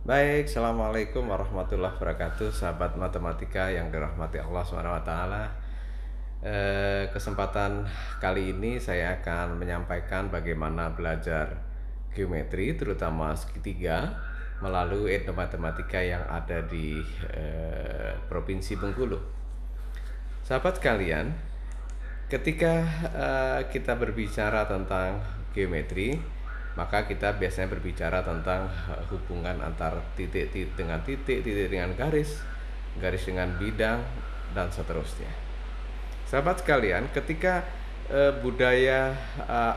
Baik, Assalamualaikum warahmatullahi wabarakatuh, sahabat matematika yang dirahmati Allah SWT. Kesempatan kali ini saya akan menyampaikan bagaimana belajar geometri, terutama segitiga, melalui etnomatematika yang ada di Provinsi Bengkulu. Sahabat sekalian, ketika kita berbicara tentang geometri, maka kita biasanya berbicara tentang hubungan antar titik dengan titik, titik dengan garis, garis dengan bidang, dan seterusnya. Sahabat sekalian, ketika budaya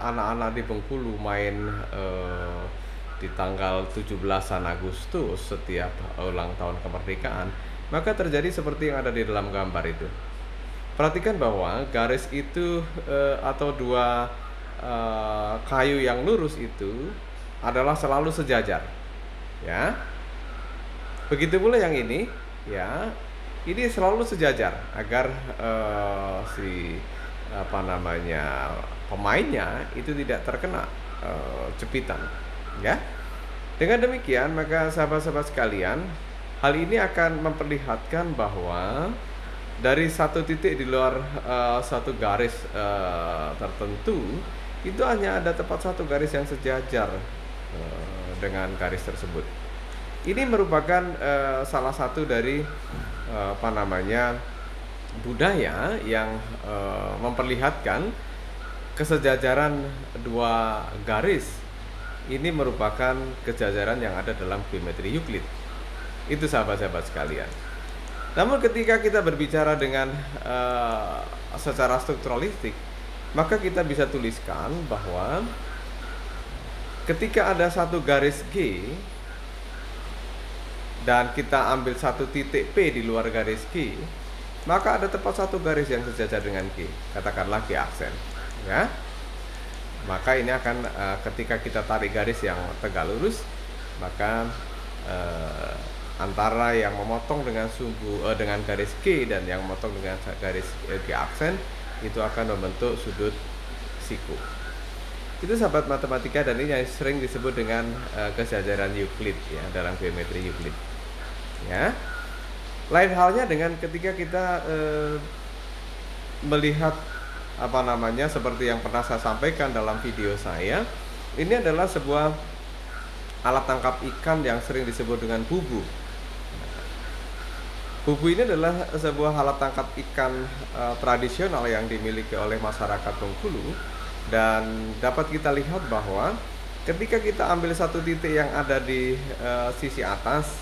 anak-anak di Bengkulu main di tanggal 17-an Agustus setiap ulang tahun kemerdekaan, maka terjadi seperti yang ada di dalam gambar itu. Perhatikan bahwa garis itu atau dua kayu yang lurus itu adalah selalu sejajar, ya. Begitu pula yang ini, ya. Ini selalu sejajar agar pemainnya itu tidak terkena jepitan, ya. Dengan demikian, maka sahabat-sahabat sekalian, hal ini akan memperlihatkan bahwa dari satu titik di luar satu garis tertentu, itu hanya ada tepat satu garis yang sejajar dengan garis tersebut. Ini merupakan salah satu dari budaya yang memperlihatkan kesejajaran dua garis. Ini merupakan kesejajaran yang ada dalam geometri Euclid. Itu sahabat-sahabat sekalian. Namun ketika kita berbicara dengan secara strukturalistik, maka kita bisa tuliskan bahwa ketika ada satu garis G dan kita ambil satu titik P di luar garis G, maka ada tepat satu garis yang sejajar dengan G, katakanlah G aksen, ya. Maka ini akan ketika kita tarik garis yang tegak lurus, maka antara yang memotong dengan dengan garis G dan yang memotong dengan garis G aksen itu akan membentuk sudut siku. Itu sahabat matematika, dan ini yang sering disebut dengan kesejajaran Euclid, ya, dalam geometri Euclid, ya. Lain halnya dengan ketika kita melihat seperti yang pernah saya sampaikan dalam video saya. Ini adalah sebuah alat tangkap ikan yang sering disebut dengan bubu. Bubu ini adalah sebuah alat tangkap ikan tradisional yang dimiliki oleh masyarakat Bengkulu, dan dapat kita lihat bahwa ketika kita ambil satu titik yang ada di sisi atas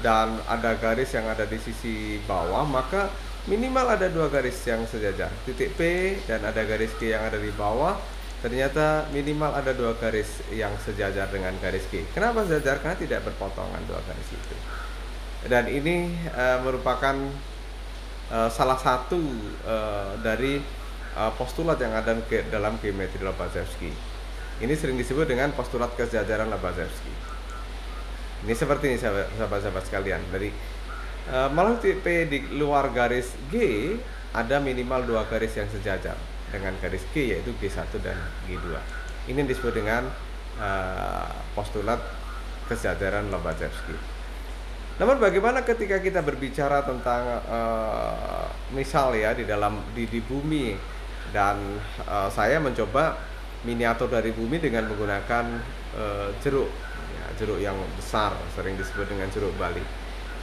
dan ada garis yang ada di sisi bawah, maka minimal ada dua garis yang sejajar. Titik P dan ada garis G yang ada di bawah, ternyata minimal ada dua garis yang sejajar dengan garis G. Kenapa sejajar? Karena tidak berpotongan dua garis itu. Dan ini merupakan salah satu dari postulat yang ada dalam geometri Lobachevsky. Ini sering disebut dengan postulat kesejajaran Lobachevsky. Ini seperti ini sahabat-sahabat sekalian. Dari melalui titik P di luar garis G ada minimal dua garis yang sejajar dengan garis G, yaitu G1 dan G2. Ini disebut dengan postulat kesejajaran Lobachevsky. Namun bagaimana ketika kita berbicara tentang misal ya di bumi, dan saya mencoba miniatur dari bumi dengan menggunakan jeruk, ya, jeruk yang besar, sering disebut dengan jeruk Bali.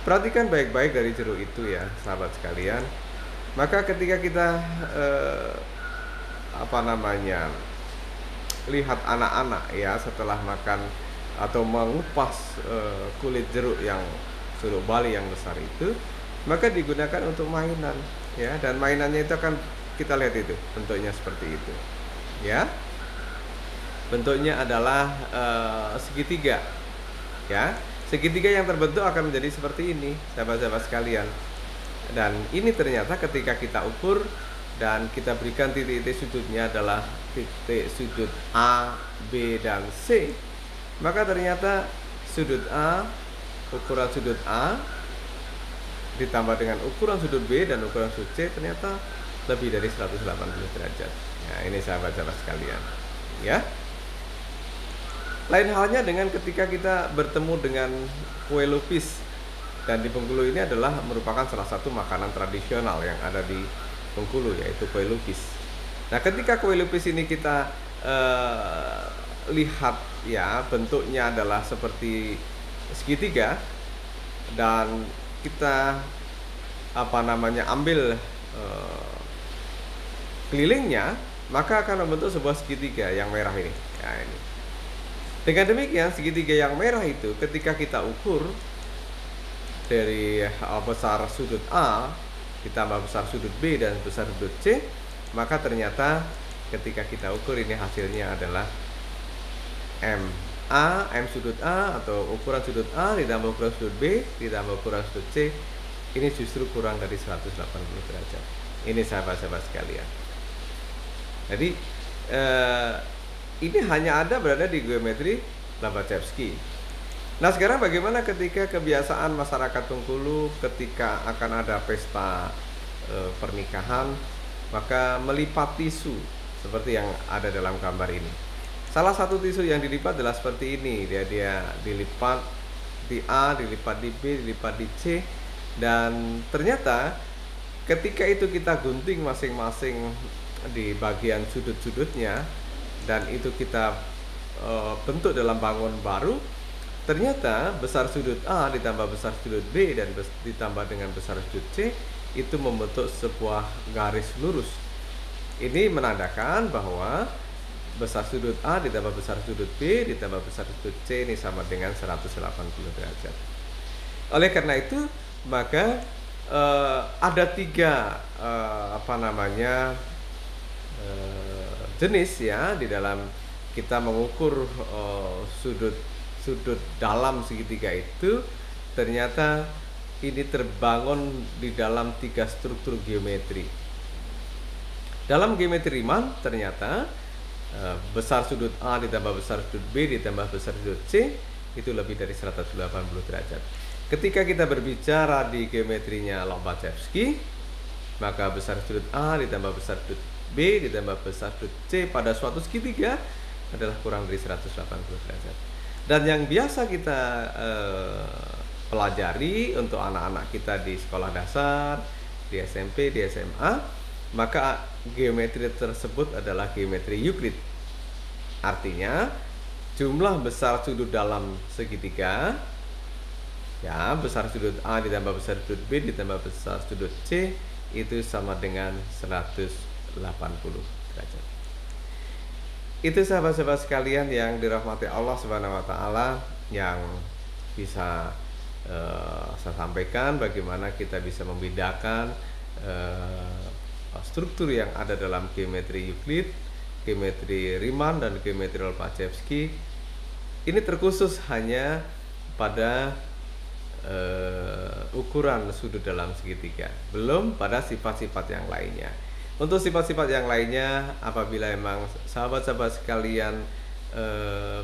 Perhatikan baik-baik dari jeruk itu, ya sahabat sekalian. Maka ketika kita lihat anak-anak, ya, setelah makan atau mengupas kulit jeruk Bali yang besar itu, maka digunakan untuk mainan, ya, dan mainannya itu akan kita lihat itu bentuknya seperti itu, ya. Bentuknya adalah segitiga, ya. Segitiga yang terbentuk akan menjadi seperti ini, sahabat-sahabat sekalian. Dan ini ternyata ketika kita ukur dan kita berikan titik-titik sudutnya adalah titik sudut A, B, dan C, maka ternyata sudut A, ukuran sudut A ditambah dengan ukuran sudut B dan ukuran sudut C ternyata lebih dari 180 derajat. Nah, ini sahabat-sahabat sekalian, ya. Lain halnya dengan ketika kita bertemu dengan kue lupis, dan di Bengkulu ini adalah merupakan salah satu makanan tradisional yang ada di Bengkulu, yaitu kue lupis. Nah, ketika kue lupis ini kita lihat ya, bentuknya adalah seperti segitiga, dan kita ambil kelilingnya, maka akan membentuk sebuah segitiga yang merah ini. Nah, ini. Dengan demikian, segitiga yang merah itu ketika kita ukur dari besar sudut A ditambah besar sudut B dan besar sudut C, maka ternyata ketika kita ukur ini hasilnya adalah M sudut A, atau ukuran sudut A ditambah ukuran sudut B ditambah ukuran sudut C, ini justru kurang dari 180 derajat. Ini sahabat-sahabat sekalian. Jadi ini hanya berada di geometri Lobachevsky. Nah, sekarang bagaimana ketika kebiasaan masyarakat Bengkulu ketika akan ada pesta pernikahan, maka melipat tisu seperti yang ada dalam gambar ini. Salah satu tisu yang dilipat adalah seperti ini. Dia dilipat di A, dilipat di B, dilipat di C, dan ternyata ketika itu kita gunting masing-masing di bagian sudut-sudutnya, dan itu kita bentuk dalam bangun baru, ternyata besar sudut A ditambah besar sudut B dan ditambah dengan besar sudut C itu membentuk sebuah garis lurus. Ini menandakan bahwa besar sudut A ditambah besar sudut B ditambah besar sudut C ini sama dengan 180 derajat. Oleh karena itu, maka ada tiga jenis ya di dalam kita mengukur sudut dalam segitiga itu. Ternyata ini terbangun di dalam tiga struktur geometri. Dalam geometri Riemann ternyata besar sudut A ditambah besar sudut B ditambah besar sudut C itu lebih dari 180 derajat. Ketika kita berbicara di geometrinya Lobachevsky, maka besar sudut A ditambah besar sudut B ditambah besar sudut C pada suatu segitiga adalah kurang dari 180 derajat. Dan yang biasa kita pelajari untuk anak-anak kita di sekolah dasar, di SMP, di SMA, maka geometri tersebut adalah geometri Euclid. Artinya jumlah besar sudut dalam segitiga, ya, besar sudut A ditambah besar sudut B ditambah besar sudut C itu sama dengan 180 derajat. Itu sahabat-sahabat sekalian yang dirahmati Allah Subhanahu wa taala, yang bisa saya sampaikan bagaimana kita bisa membedakan struktur yang ada dalam geometri Euclid, geometri Riemann dan geometri Lobachevsky. Ini terkhusus hanya pada ukuran sudut dalam segitiga, belum pada sifat-sifat yang lainnya. Untuk sifat-sifat yang lainnya, apabila memang sahabat-sahabat sekalian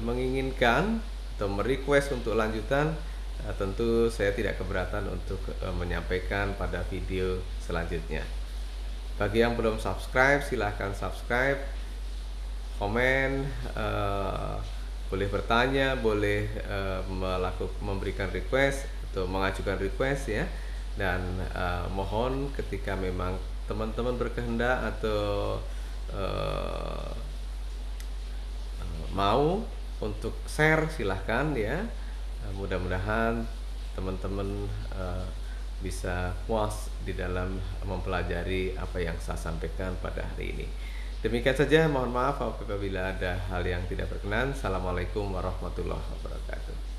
menginginkan atau merequest untuk lanjutan, tentu saya tidak keberatan untuk menyampaikan pada video selanjutnya. Bagi yang belum subscribe, silahkan subscribe, komen, boleh bertanya, boleh memberikan request atau mengajukan request ya. Dan mohon ketika memang teman-teman berkehendak atau mau untuk share, silahkan ya. Mudah-mudahan teman-teman bisa puas di dalam mempelajari apa yang saya sampaikan pada hari ini. Demikian saja, mohon maaf apabila ada hal yang tidak berkenan. Assalamualaikum warahmatullahi wabarakatuh.